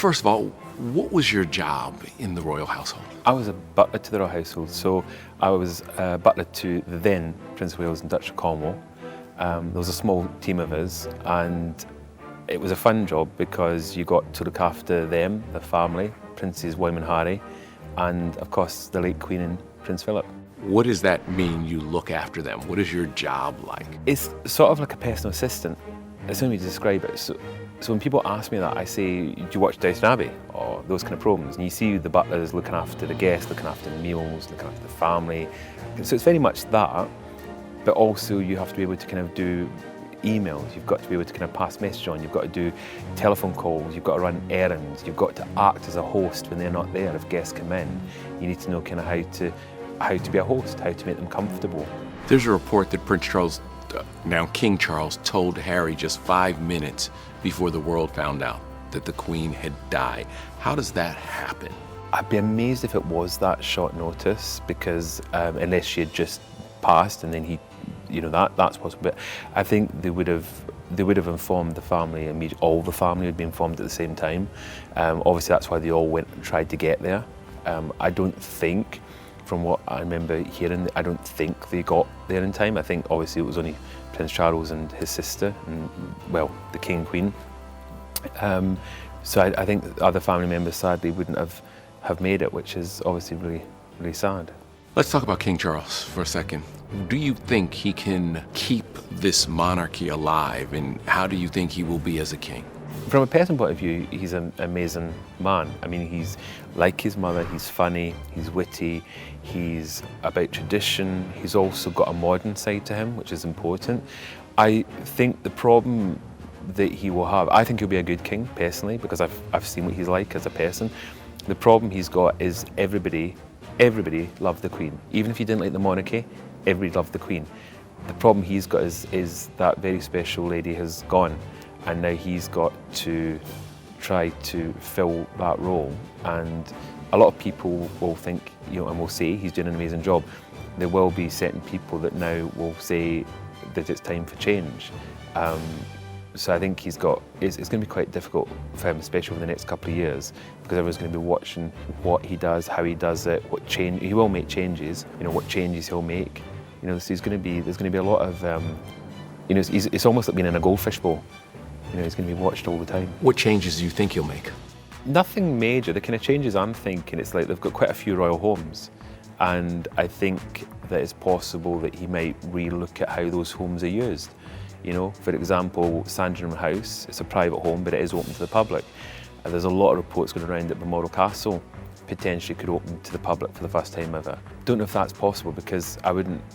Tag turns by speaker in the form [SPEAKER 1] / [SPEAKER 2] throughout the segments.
[SPEAKER 1] first of all, what was your job in the royal household?
[SPEAKER 2] I was a butler to the royal household, so I was a butler to the then Prince of Wales and Duchess of Cornwall. There was a small team of us, and it was a fun job because you got to look after them, the family, Princes William and Harry, and of course the late Queen and Prince Philip.
[SPEAKER 1] What does that mean, you look after them? What is your job like?
[SPEAKER 2] It's sort of like a personal assistant. That's the only way to describe it. So when people ask me that, I say, do you watch Downton Abbey? Or those kind of programs. And you see the butlers looking after the guests, looking after the meals, looking after the family. So it's very much that, but also you have to be able to kind of do emails, you've got to be able to kind of pass message on, you've got to do telephone calls, you've got to run errands, you've got to act as a host when they're not there. If guests come in, you need to know kind of how to be a host, how to make them comfortable.
[SPEAKER 1] There's a report that Prince Charles, now King Charles, told Harry just 5 minutes before the world found out that the Queen had died. How does that happen?
[SPEAKER 2] I'd be amazed if it was that short notice, because unless she had just passed and then he, that's possible. But I think they would have informed the family immediately. All the family would be informed at the same time. Obviously, that's why they all went and tried to get there. I don't think, from what I remember hearing, I don't think they got there in time. I think obviously it was only Prince Charles and his sister, and well, the King and Queen. So I think other family members sadly wouldn't have made it, which is obviously really, really sad.
[SPEAKER 1] Let's talk about King Charles for a second. Do you think he can keep this monarchy alive, and how do you think he will be as a king?
[SPEAKER 2] From a personal point of view, he's an amazing man. I mean, he's like his mother, he's funny, he's witty, he's about tradition, he's also got a modern side to him, which is important. I think the problem that he will have, I think he'll be a good king, personally, because I've seen what he's like as a person. The problem he's got is everybody loved the Queen. Even if you didn't like the monarchy, everybody loved the Queen. The problem he's got is that very special lady has gone, and now he's got to try to fill that role. And a lot of people will think, and will say he's doing an amazing job. There will be certain people that now will say that it's time for change. So I think it's going to be quite difficult for him, especially over the next couple of years, because everyone's going to be watching what he does, how he does it, what change he will make changes. What changes he'll make. So there's going to be a lot of, it's almost like being in a goldfish bowl. He's going to be watched all the time.
[SPEAKER 1] What changes do you think he'll make?
[SPEAKER 2] Nothing major. The kind of changes I'm thinking, it's like they've got quite a few royal homes, and I think that it's possible that he might re-look at how those homes are used. For example, Sandringham House, it's a private home, but it is open to the public. There's a lot of reports going around that Balmoral Castle potentially could open to the public for the first time ever. Don't know if that's possible, because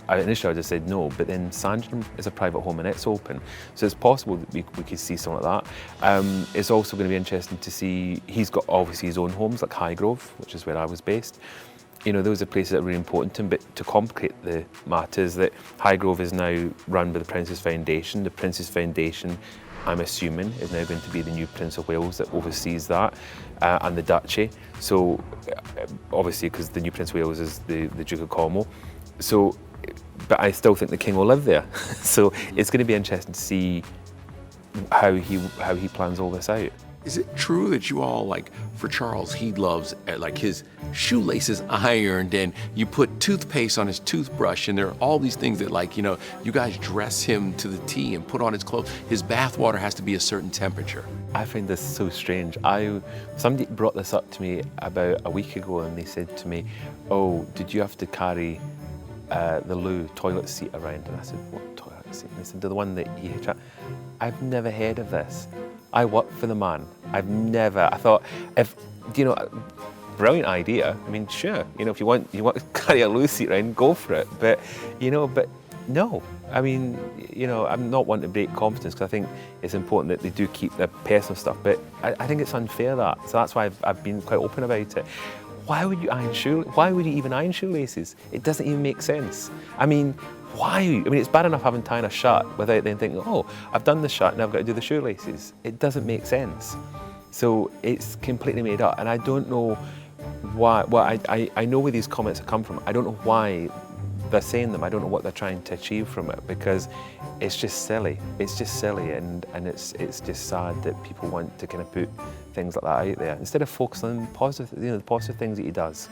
[SPEAKER 2] initially I just said no, but then Sandringham is a private home and it's open. So it's possible that we could see something like that. It's also going to be interesting to see, he's got obviously his own homes, like Highgrove, which is where I was based. Those are places that are really important to him, but to complicate the matter is that Highgrove is now run by the Prince's Foundation. The Prince's Foundation, I'm assuming, is now going to be the new Prince of Wales that oversees that, and the Duchy. So, obviously, because the new Prince of Wales is the Duke of Cornwall. So, but I still think the King will live there. So it's going to be interesting to see how he plans all this out.
[SPEAKER 1] Is it true that you all, for Charles, he loves his shoelaces ironed, and you put toothpaste on his toothbrush, and there are all these things that you guys dress him to the T and put on his clothes. His bath water has to be a certain temperature.
[SPEAKER 2] I find this so strange. Somebody brought this up to me about a week ago, and they said to me, "Oh, did you have to carry the loo toilet seat around?" And I said, "What toilet seat?" And they said, "The one that you had." I've never heard of this. I work for the man. I thought, brilliant idea. I mean, sure, if you want to carry a loo seat around, go for it. But no. I mean, I'm not one to break confidence, because I think it's important that they do keep their personal stuff. But I think it's unfair that. So that's why I've been quite open about it. Why would you even iron shoelaces? It doesn't even make sense. I mean, why? I mean, it's bad enough having tying a shirt without then thinking, oh, I've done the shirt, now I've got to do the shoelaces. It doesn't make sense. So it's completely made up, and I don't know why. Well, I know where these comments have come from. I don't know why they're saying them. I don't know what they're trying to achieve from it, because it's just silly. It's just silly, and it's just sad that people want to kind of put things like that out there instead of focusing on positive, the positive things that he does.